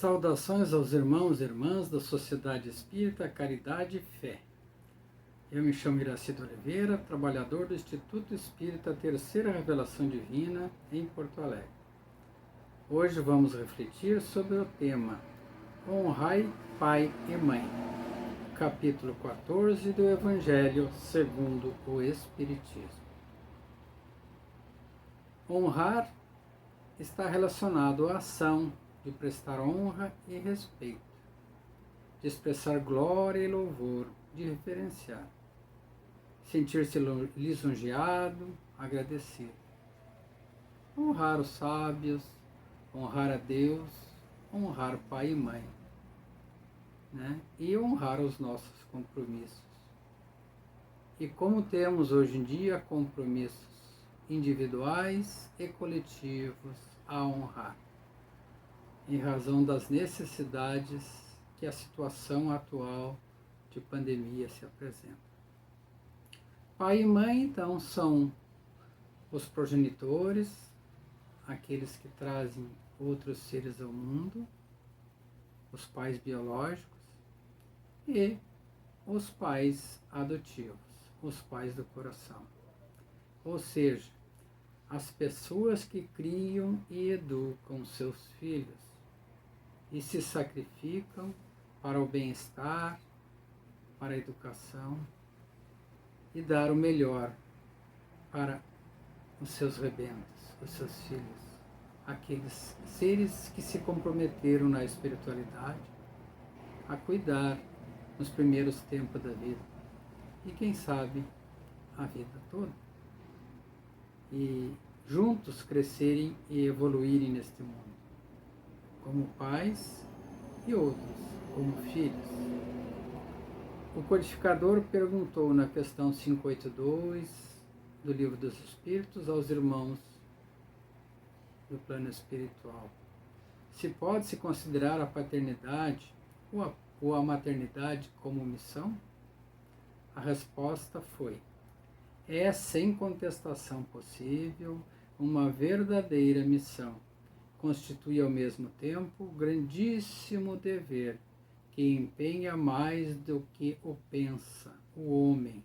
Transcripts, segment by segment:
Saudações aos irmãos e irmãs da Sociedade Espírita Caridade e Fé. Eu me chamo Iracido Oliveira, trabalhador do Instituto Espírita Terceira Revelação Divina, em Porto Alegre. Hoje vamos refletir sobre o tema Honrai Pai e Mãe, capítulo 14 do Evangelho segundo o Espiritismo. Honrar está relacionado à ação de prestar honra e respeito, de expressar glória e louvor, de referenciar, sentir-se lisonjeado, agradecido. Honrar os sábios, honrar a Deus, honrar pai e mãe, né? E honrar os nossos compromissos. E como temos hoje em dia compromissos individuais e coletivos a honrar, em razão das necessidades que a situação atual de pandemia se apresenta. Pai e mãe, então, são os progenitores, aqueles que trazem outros seres ao mundo, os pais biológicos e os pais adotivos, os pais do coração. Ou seja, as pessoas que criam e educam seus filhos e se sacrificam para o bem-estar, para a educação e dar o melhor para os seus rebentos, os seus filhos, aqueles seres que se comprometeram na espiritualidade a cuidar nos primeiros tempos da vida e quem sabe a vida toda, e juntos crescerem e evoluírem neste mundo, como pais e outros como filhos. O codificador perguntou na questão 582 do Livro dos Espíritos aos irmãos do plano espiritual: se pode-se considerar a paternidade ou a maternidade como missão? A resposta foi: é sem contestação possível uma verdadeira missão. Constitui ao mesmo tempo grandíssimo dever que empenha mais do que o pensa o homem,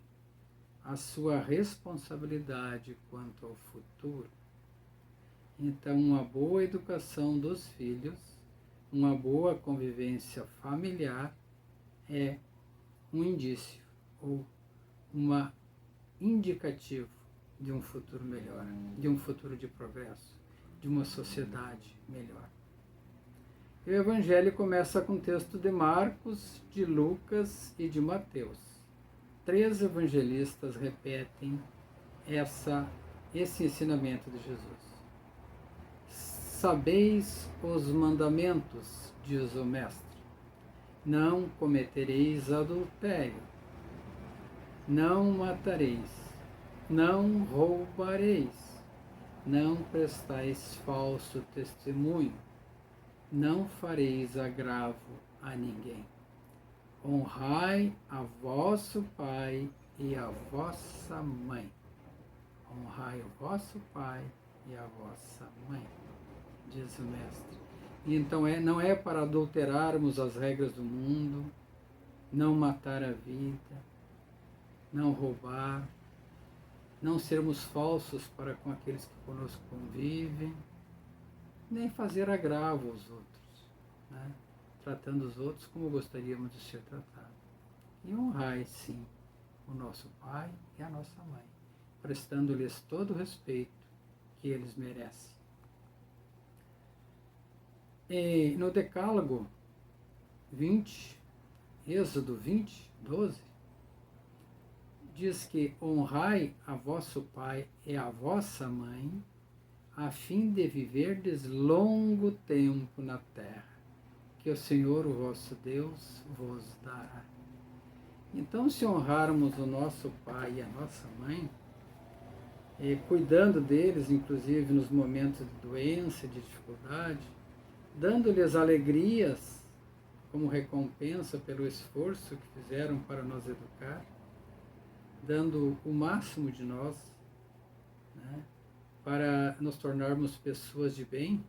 a sua responsabilidade quanto ao futuro. Então, uma boa educação dos filhos, uma boa convivência familiar é um indício ou uma indicativo de um futuro melhor, de um futuro de progresso, de uma sociedade melhor. O Evangelho começa com o texto de Marcos, de Lucas e de Mateus. 3 evangelistas repetem esse ensinamento de Jesus. Sabeis os mandamentos, diz o Mestre: não cometereis adultério, não matareis, não roubareis, não prestais falso testemunho, não fareis agravo a ninguém. Honrai a vosso pai e a vossa mãe. Honrai o vosso pai e a vossa mãe, diz o Mestre. E então não é para adulterarmos as regras do mundo, não matar a vida, não roubar, não sermos falsos para com aqueles que conosco convivem, nem fazer agravo aos outros, né? Tratando os outros como gostaríamos de ser tratados. E honrai, sim, o nosso pai e a nossa mãe, prestando-lhes todo o respeito que eles merecem. E no Decálogo 20, Êxodo 20, 12, diz que honrai a vosso pai e a vossa mãe, a fim de viverdes longo tempo na terra, que o Senhor, o vosso Deus, vos dará. Então, se honrarmos o nosso pai e a nossa mãe, cuidando deles, inclusive nos momentos de doença, de dificuldade, dando-lhes alegrias como recompensa pelo esforço que fizeram para nos educar, dando o máximo de nós, né, para nos tornarmos pessoas de bem,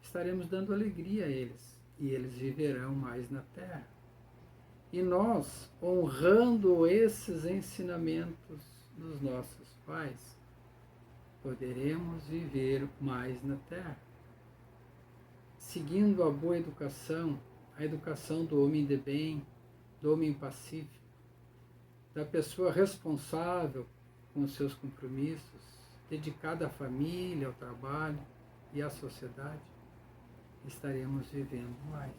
estaremos dando alegria a eles, e eles viverão mais na terra. E nós, honrando esses ensinamentos dos nossos pais, poderemos viver mais na terra. Seguindo a boa educação, a educação do homem de bem, do homem pacífico, da pessoa responsável com os seus compromissos, dedicada à família, ao trabalho e à sociedade, estaremos vivendo mais.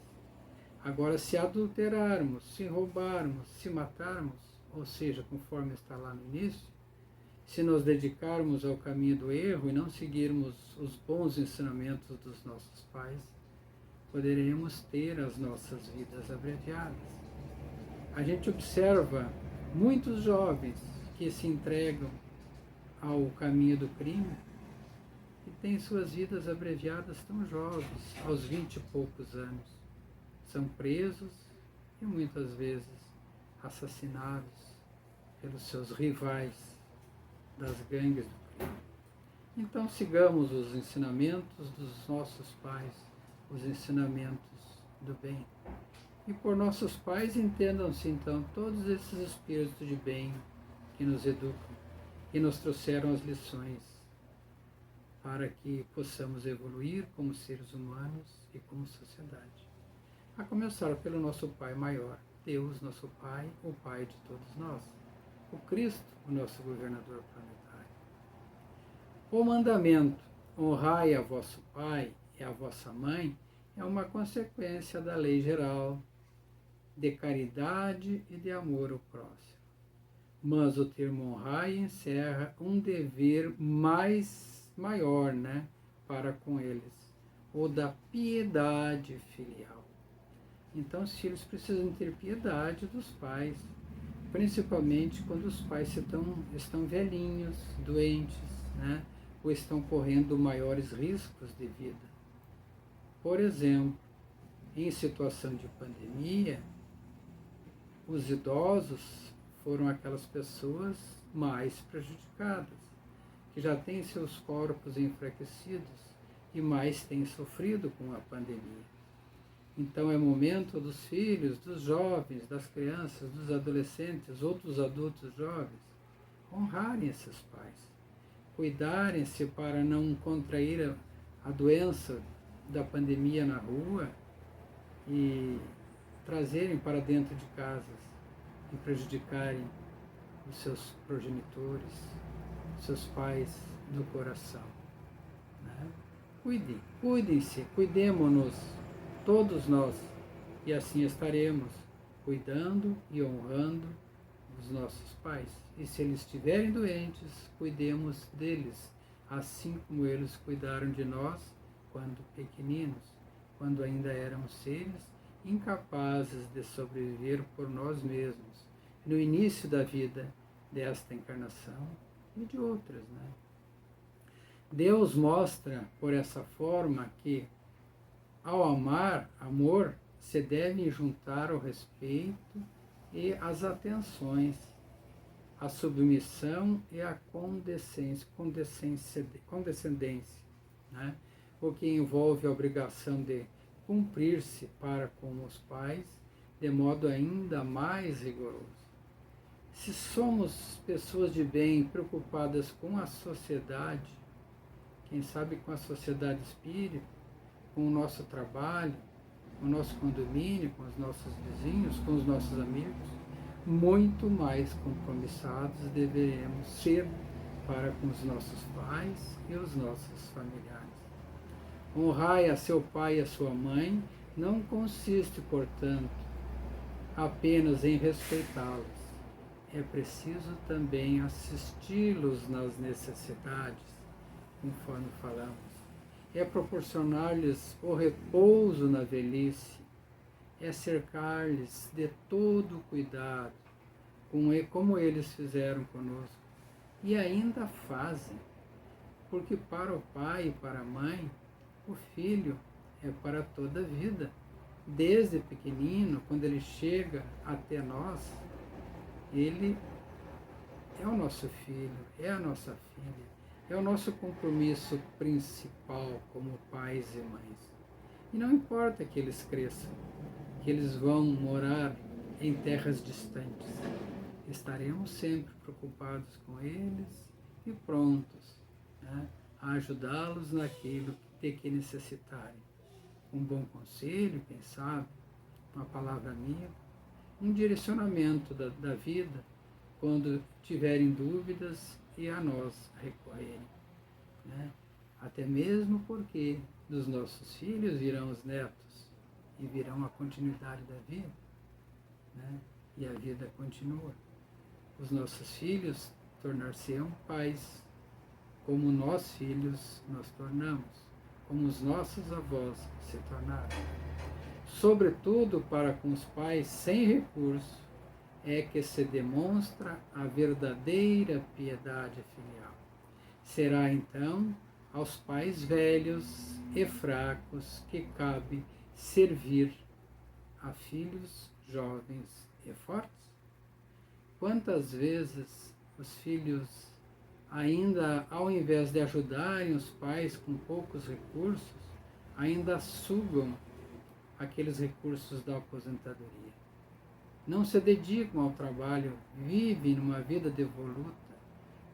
Agora, se adulterarmos, se roubarmos, se matarmos, ou seja, conforme está lá no início, se nos dedicarmos ao caminho do erro e não seguirmos os bons ensinamentos dos nossos pais, poderemos ter as nossas vidas abreviadas. A gente observa muitos jovens que se entregam ao caminho do crime e têm suas vidas abreviadas tão jovens, aos 20 e poucos anos. São presos e muitas vezes assassinados pelos seus rivais das gangues do crime. Então sigamos os ensinamentos dos nossos pais, os ensinamentos do bem. E por nossos pais entendam-se então todos esses espíritos de bem que nos educam e nos trouxeram as lições para que possamos evoluir como seres humanos e como sociedade. A começar pelo nosso Pai maior, Deus, nosso Pai, o Pai de todos nós, o Cristo, o nosso governador planetário. O mandamento, honrai a vosso Pai e a vossa Mãe, é uma consequência da lei geral de caridade e de amor ao próximo. Mas o termo honrai encerra um dever maior, para com eles, o da piedade filial. Então os filhos precisam ter piedade dos pais, principalmente quando os pais estão velhinhos, doentes, ou estão correndo maiores riscos de vida. Por exemplo, em situação de pandemia, os idosos foram aquelas pessoas mais prejudicadas, que já têm seus corpos enfraquecidos e mais têm sofrido com a pandemia. Então é momento dos filhos, dos jovens, das crianças, dos adolescentes, outros adultos jovens, honrarem esses pais, cuidarem-se para não contrair a doença da pandemia na rua e trazerem para dentro de casas e prejudicarem os seus progenitores, seus pais do coração. Cuidem-se, cuidemo-nos, todos nós, e assim estaremos cuidando e honrando os nossos pais. E se eles estiverem doentes, cuidemos deles, assim como eles cuidaram de nós quando pequeninos, quando ainda éramos seres incapazes de sobreviver por nós mesmos, no início da vida desta encarnação e de outras. Deus mostra, por essa forma, que ao amor, se deve juntar o respeito e as atenções, a submissão e a condescendência, o que envolve a obrigação de cumprir-se para com os pais de modo ainda mais rigoroso. Se somos pessoas de bem preocupadas com a sociedade, quem sabe com a sociedade espírita, com o nosso trabalho, com o nosso condomínio, com os nossos vizinhos, com os nossos amigos, muito mais compromissados deveremos ser para com os nossos pais e os nossos familiares. Honrai a seu pai e a sua mãe não consiste, portanto, apenas em respeitá-los. É preciso também assisti-los nas necessidades, conforme falamos. É proporcionar-lhes o repouso na velhice, é cercar-lhes de todo cuidado, como eles fizeram conosco, e ainda fazem, porque para o pai e para a mãe, o filho é para toda a vida. Desde pequenino, quando ele chega até nós, ele é o nosso filho, é a nossa filha, é o nosso compromisso principal como pais e mães. E não importa que eles cresçam, que eles vão morar em terras distantes. Estaremos sempre preocupados com eles e prontos, né, a ajudá-los naquilo que necessitarem. Um bom conselho, quem sabe, uma palavra amiga, um direcionamento da vida quando tiverem dúvidas e a nós recorrerem, né? Até mesmo porque dos nossos filhos virão os netos e virão a continuidade da vida, né? E a vida continua. Os nossos filhos tornar-se-ão pais, como nós filhos nos tornamos, como os nossos avós se tornaram. Sobretudo para com os pais sem recurso é que se demonstra a verdadeira piedade filial. Será então aos pais velhos e fracos que cabe servir a filhos jovens e fortes? Quantas vezes os filhos, ainda ao invés de ajudarem os pais com poucos recursos, ainda sugam aqueles recursos da aposentadoria. Não se dedicam ao trabalho, vivem numa vida devoluta,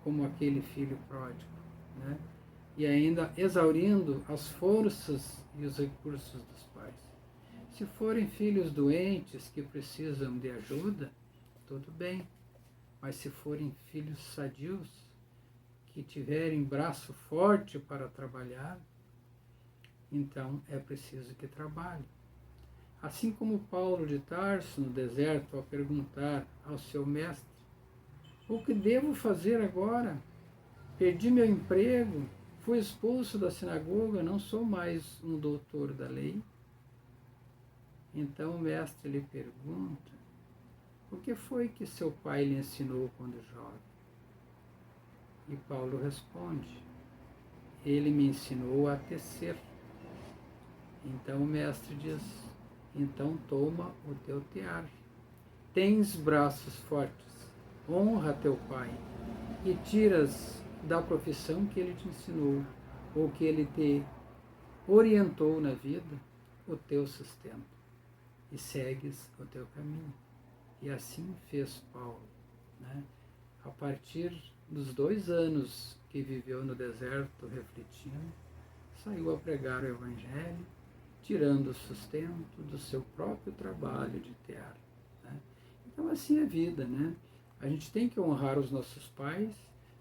como aquele filho pródigo, né? E ainda exaurindo as forças e os recursos dos pais. Se forem filhos doentes que precisam de ajuda, tudo bem, mas se forem filhos sadios, que tiverem braço forte para trabalhar, então é preciso que trabalhem. Assim como Paulo de Tarso no deserto, ao perguntar ao seu mestre: o que devo fazer agora? Perdi meu emprego, fui expulso da sinagoga, não sou mais um doutor da lei. Então o mestre lhe pergunta: o que foi que seu pai lhe ensinou quando jovem? E Paulo responde: ele me ensinou a tecer. Então o mestre diz: então toma o teu tear. Tens braços fortes, honra teu pai, e tiras da profissão que ele te ensinou, ou que ele te orientou na vida, o teu sustento, e segues o teu caminho. E assim fez Paulo, né? A partir dos 2 anos que viveu no deserto refletindo, saiu a pregar o Evangelho, tirando o sustento do seu próprio trabalho de tear, né? Então assim é a vida, né? A gente tem que honrar os nossos pais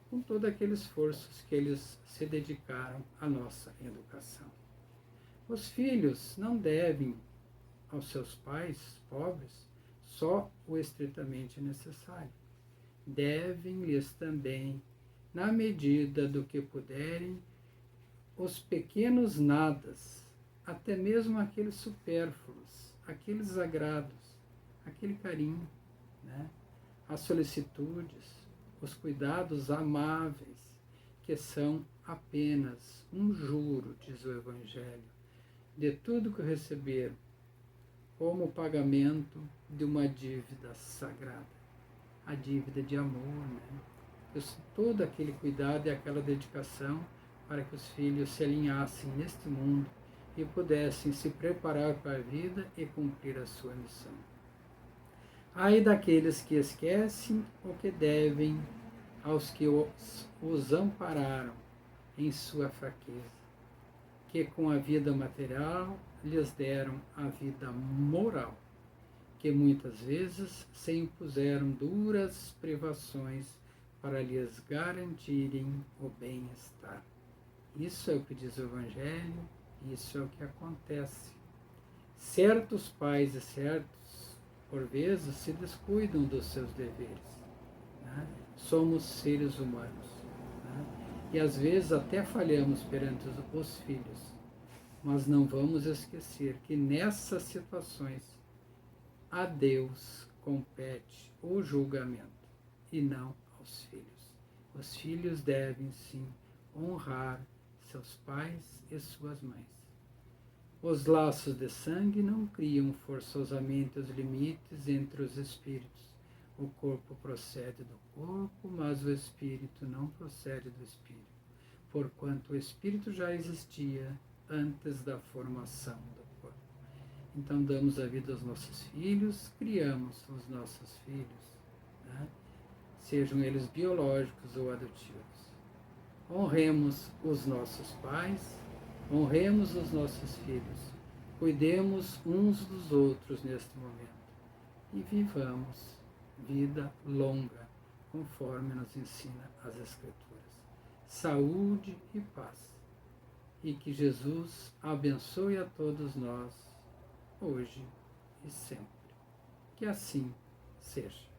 com todo aquele esforço que eles se dedicaram à nossa educação. Os filhos não devem aos seus pais pobres só o estritamente necessário. Devem-lhes também, na medida do que puderem, os pequenos nadas, até mesmo aqueles supérfluos, aqueles agrados, aquele carinho, né? As solicitudes, os cuidados amáveis, que são apenas um juro, diz o Evangelho, de tudo que receberam, como pagamento de uma dívida sagrada, a dívida de amor, né? Todo aquele cuidado e aquela dedicação para que os filhos se alinhassem neste mundo e pudessem se preparar para a vida e cumprir a sua missão. Ai daqueles que esquecem o que devem aos que os ampararam em sua fraqueza, que com a vida material lhes deram a vida moral, que muitas vezes se impuseram duras privações para lhes garantirem o bem-estar. Isso é o que diz o Evangelho, isso é o que acontece. Certos pais e certos, por vezes, se descuidam dos seus deveres, né? Somos seres humanos, né? E às vezes até falhamos perante os filhos, mas não vamos esquecer que nessas situações a Deus compete o julgamento e não aos filhos. Os filhos devem sim honrar seus pais e suas mães. Os laços de sangue não criam forçosamente os limites entre os espíritos. O corpo procede do corpo, mas o espírito não procede do espírito, porquanto o espírito já existia antes da formação do Então damos a vida aos nossos filhos, criamos os nossos filhos, né? Sejam eles biológicos ou adotivos. Honremos os nossos pais, honremos os nossos filhos, cuidemos uns dos outros neste momento e vivamos vida longa, conforme nos ensina as Escrituras. Saúde e paz. E que Jesus abençoe a todos nós, hoje e sempre. Que assim seja.